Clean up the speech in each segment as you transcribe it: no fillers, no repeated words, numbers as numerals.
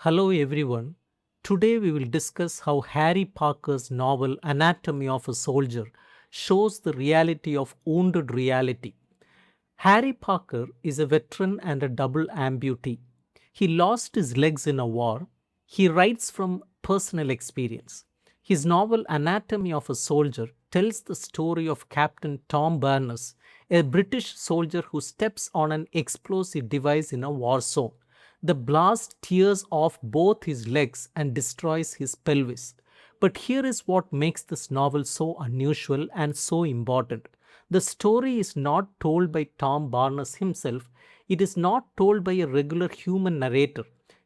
Hello everyone. Today we will discuss how Harry Parker's novel Anatomy of a Soldier shows the reality of wounded reality. Harry Parker is a veteran and a double amputee. He lost his legs in a war. He writes from personal experience. His novel Anatomy of a Soldier tells the story of Captain Tom Barnes, a British soldier who steps on an explosive device in a war zone. The blast tears off both his legs and destroys his pelvis. But here is what makes this novel so unusual and so important. The story is not told by Tom Barnes himself, it is not told by a regular human narrator.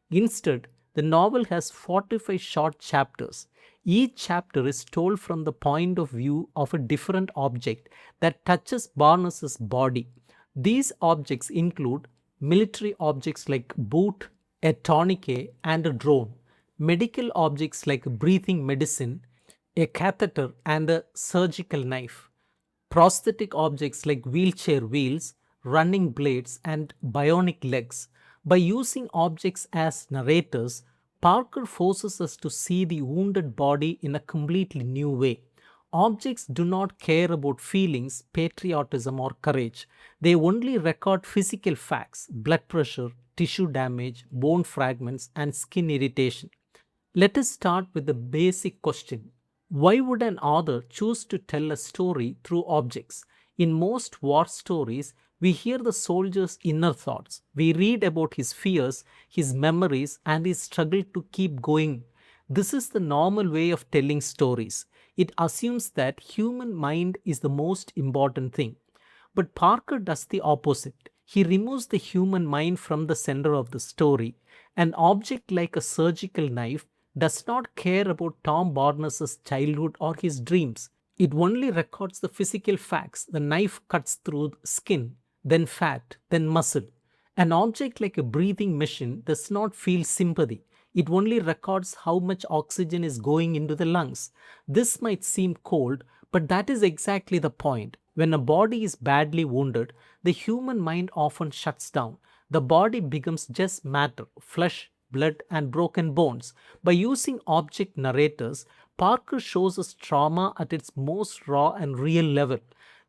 Instead, the novel has 45 short chapters. Each chapter is told from the point of view of a different object that touches Barnes's body. These objects include military objects like boot, a tourniquet, and a drone, medical objects like breathing medicine, a catheter, and a surgical knife, prosthetic objects like wheelchair wheels, running blades, and bionic legs. By using objects as narrators, Parker forces us to see the wounded body in a completely new way. Objects do not care about feelings, patriotism, or courage. They only record physical facts: blood pressure, tissue damage, bone fragments, and skin irritation. Let us start with the basic question: why would an author choose to tell a story through objects? In most war stories, we hear the soldier's inner thoughts. We read about his fears, his memories, and his struggle to keep going. This is the normal way of telling stories. It assumes that human mind is the most important thing. But Parker does the opposite. He removes the human mind from the center of the story. An object like a surgical knife does not care about Tom Barnes's childhood or his dreams. It only records the physical facts. The knife cuts through skin, then fat, then muscle. An object like a breathing machine does not feel sympathy. It only records how much oxygen is going into the lungs. This might seem cold, but that is exactly the point. When a body is badly wounded, the human mind often shuts down. The body becomes just matter, flesh, blood, and broken bones. By using object narrators, Parker shows us trauma at its most raw and real level.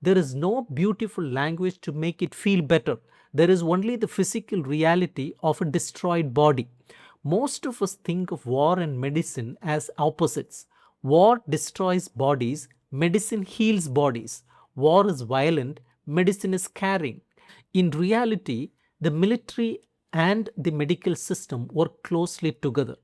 There is no beautiful language to make it feel better. There is only the physical reality of a destroyed body. Most of us think of war and medicine as opposites. War destroys bodies, medicine heals bodies. War is violent, medicine is caring. In reality, the military and the medical system work closely together.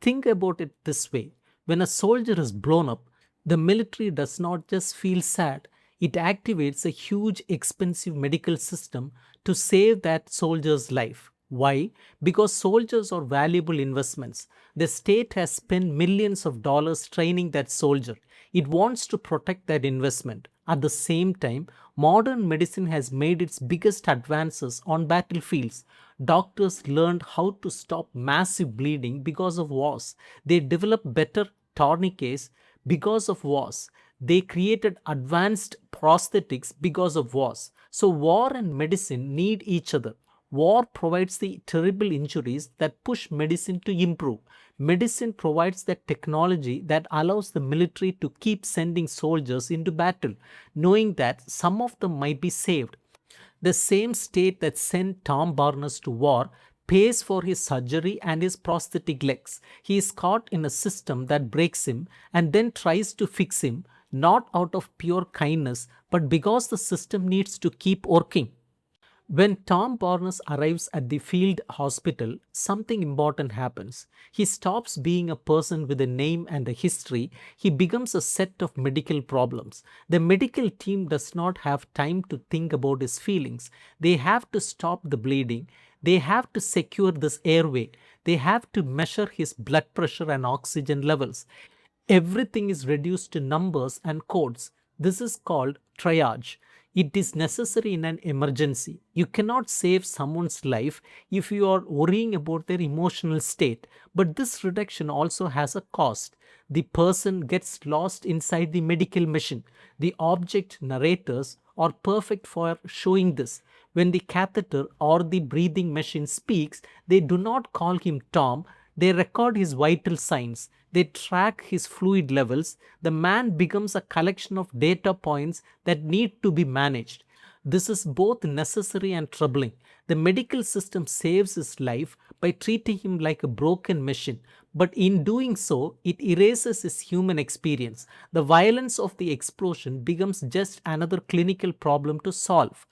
Think about it this way: when a soldier is blown up, the military does not just feel sad, it activates a huge, expensive medical system to save that soldier's life. Why? Because soldiers are valuable investments. The state has spent millions of dollars training that soldier. It wants to protect that investment. At the same time, modern medicine has made its biggest advances on battlefields. Doctors learned how to stop massive bleeding because of wars. They developed better tourniquets because of wars. They created advanced prosthetics because of wars. So, war and medicine need each other. War provides the terrible injuries that push medicine to improve. Medicine provides the technology that allows the military to keep sending soldiers into battle, knowing that some of them might be saved. The same state that sent Tom Barnes to war pays for his surgery and his prosthetic legs. He is caught in a system that breaks him and then tries to fix him, not out of pure kindness, but because the system needs to keep working. When Tom Barnes arrives at the field hospital, something important happens. He stops being a person with a name and a history. He becomes a set of medical problems. The medical team does not have time to think about his feelings. They have to stop the bleeding. They have to secure this airway. They have to measure his blood pressure and oxygen levels. Everything is reduced to numbers and codes. This is called triage. It is necessary in an emergency. You cannot save someone's life if you are worrying about their emotional state. But this reduction also has a cost. The person gets lost inside the medical machine. The object narrators are perfect for showing this. When the catheter or the breathing machine speaks, they do not call him Tom. They record his vital signs. They track his fluid levels. The man becomes a collection of data points that need to be managed. This is both necessary and troubling. The medical system saves his life by treating him like a broken machine, but in doing so, it erases his human experience. The violence of the explosion becomes just another clinical problem to solve.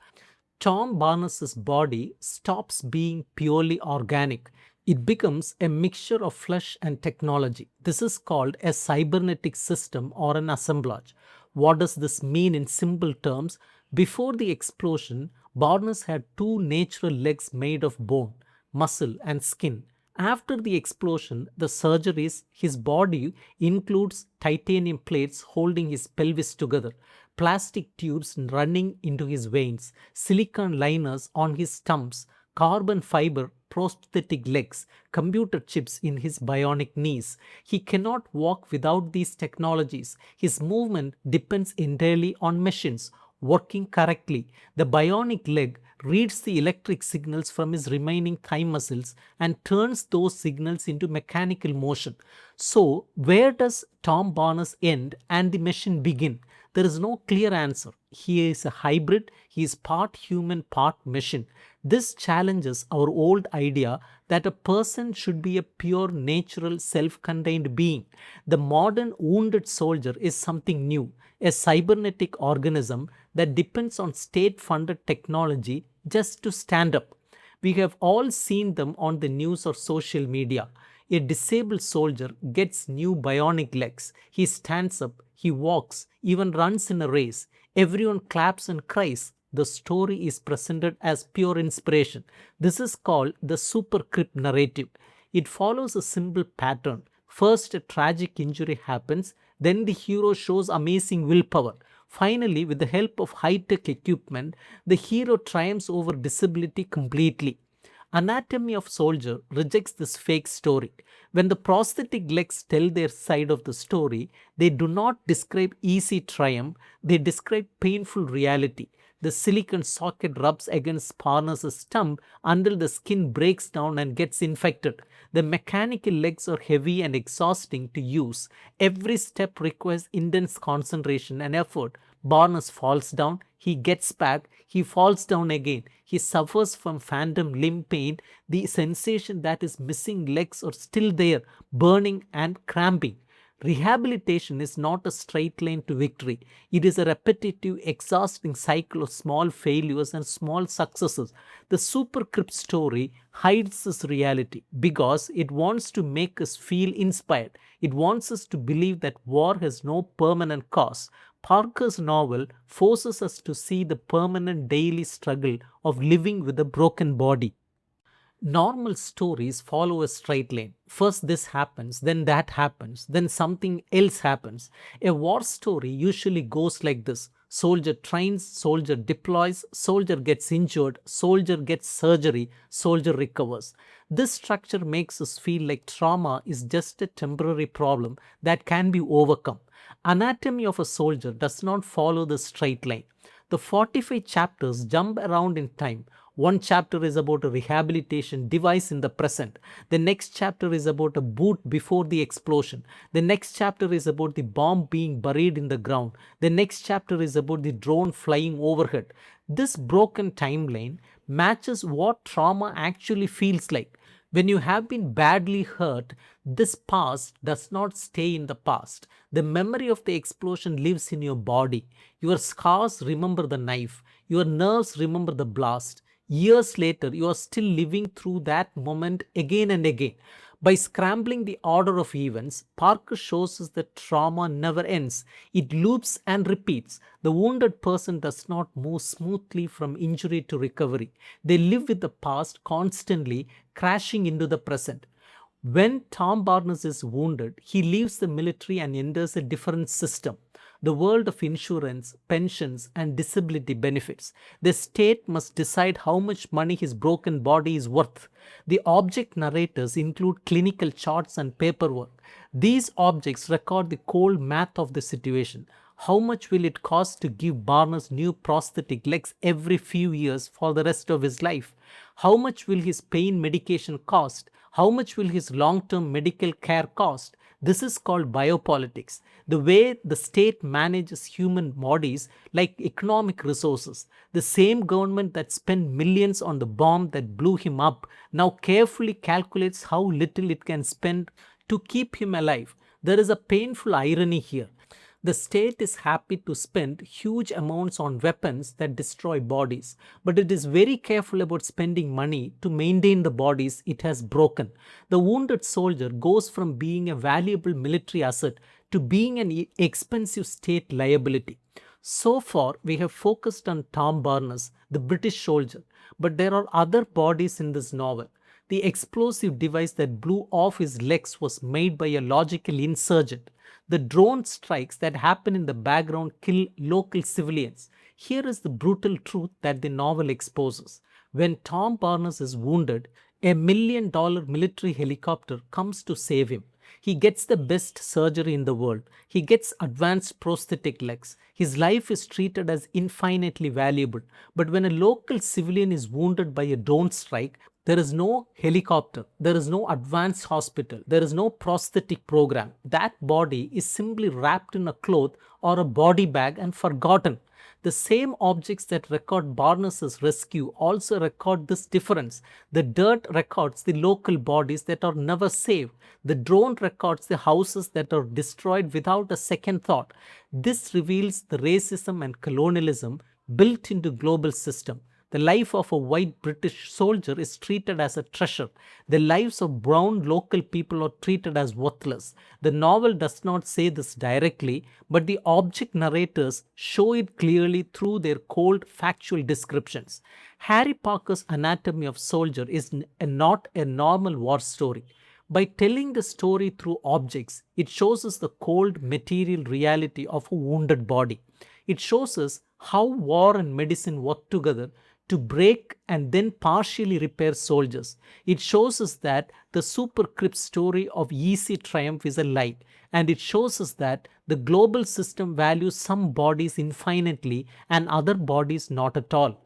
Tom Barnes's body stops being purely organic. It becomes a mixture of flesh and technology. This is called a cybernetic system or an assemblage. What does this mean in simple terms? Before the explosion, Barnes had two natural legs made of bone, muscle, and skin. After the explosion, the surgeries, his body includes titanium plates holding his pelvis together, plastic tubes running into his veins, silicone liners on his stumps, carbon fiber prosthetic legs, computer chips in his bionic knees. He cannot walk without these technologies. His movement depends entirely on machines working correctly. The bionic leg reads the electric signals from his remaining thigh muscles and turns those signals into mechanical motion. So, where does Tom Barnes end and the machine begin? There is no clear answer. He is a hybrid, he is part human, part machine. This challenges our old idea that a person should be a pure, natural, self contained being. The modern wounded soldier is something new, a cybernetic organism that depends on state funded technology just to stand up. We have all seen them on the news or social media. A disabled soldier gets new bionic legs. He stands up, he walks, even runs in a race. Everyone claps and cries. The story is presented as pure inspiration. This is called the superscript narrative. It follows a simple pattern. First, a tragic injury happens, then the hero shows amazing willpower. Finally, with the help of high-tech equipment, the hero triumphs over disability completely. Anatomy of Soldier rejects this fake story. When the prosthetic legs tell their side of the story, they do not describe easy triumph, they describe painful reality. The silicon socket rubs against Barnes's stump until the skin breaks down and gets infected. The mechanical legs are heavy and exhausting to use. Every step requires intense concentration and effort. Barnes falls down, he gets back, he falls down again. He suffers from phantom limb pain. The sensation that his missing legs are still there, burning and cramping. Rehabilitation is not a straight line to victory. It is a repetitive, exhausting cycle of small failures and small successes. The superscript story hides this reality because it wants to make us feel inspired. It wants us to believe that war has no permanent cause. Parker's novel forces us to see the permanent daily struggle of living with a broken body. Normal stories follow a straight line. First this happens, then that happens, then something else happens. A war story usually goes like this. Soldier trains, soldier deploys, soldier gets injured, soldier gets surgery, soldier recovers. This structure makes us feel like trauma is just a temporary problem that can be overcome. Anatomy of a soldier does not follow the straight line. The 45 chapters jump around in time. One chapter is about a rehabilitation device in the present. The next chapter is about a boot before the explosion. The next chapter is about the bomb being buried in the ground. The next chapter is about the drone flying overhead. This broken timeline matches what trauma actually feels like. When you have been badly hurt, this past does not stay in the past. The memory of the explosion lives in your body. Your scars remember the knife. Your nerves remember the blast. Years later, you are still living through that moment again and again. By scrambling the order of events, Parker shows us that trauma never ends. It loops and repeats. The wounded person does not move smoothly from injury to recovery. They live with the past constantly, crashing into the present. When Tom Barnes is wounded, he leaves the military and enters a different system, the world of insurance, pensions, and disability benefits. The state must decide how much money his broken body is worth. The object narrators include clinical charts and paperwork. These objects record the cold math of the situation. How much will it cost to give Barnes new prosthetic legs every few years for the rest of his life? How much will his pain medication cost? How much will his long term medical care cost? This is called biopolitics, the way the state manages human bodies like economic resources. The same government that spent millions on the bomb that blew him up now carefully calculates how little it can spend to keep him alive. There is a painful irony here. The state is happy to spend huge amounts on weapons that destroy bodies, but it is very careful about spending money to maintain the bodies it has broken. The wounded soldier goes from being a valuable military asset to being an expensive state liability. So far, we have focused on Tom Barnes, the British soldier, but there are other bodies in this novel. The explosive device that blew off his legs was made by a logical insurgent. The drone strikes that happen in the background kill local civilians. Here is the brutal truth that the novel exposes. When Tom Barnes is wounded, $1 million military helicopter comes to save him. He gets the best surgery in the world. He gets advanced prosthetic legs. His life is treated as infinitely valuable. But when a local civilian is wounded by a drone strike, there is no helicopter, there is no advanced hospital, there is no prosthetic program. That body is simply wrapped in a cloth or a body bag and forgotten. The same objects that record Barnes's rescue also record this difference. The dirt records the local bodies that are never saved. The drone records the houses that are destroyed without a second thought. This reveals the racism and colonialism built into global system. The life of a white British soldier is treated as a treasure. The lives of brown local people are treated as worthless. The novel does not say this directly, but the object narrators show it clearly through their cold, factual descriptions. Harry Parker's Anatomy of Soldier is not a normal war story. By telling the story through objects, it shows us the cold material reality of a wounded body. It shows us how war and medicine work together to break and then partially repair soldiers. It shows us that the superscript story of easy triumph is a lie, and it shows us that the global system values some bodies infinitely and other bodies not at all.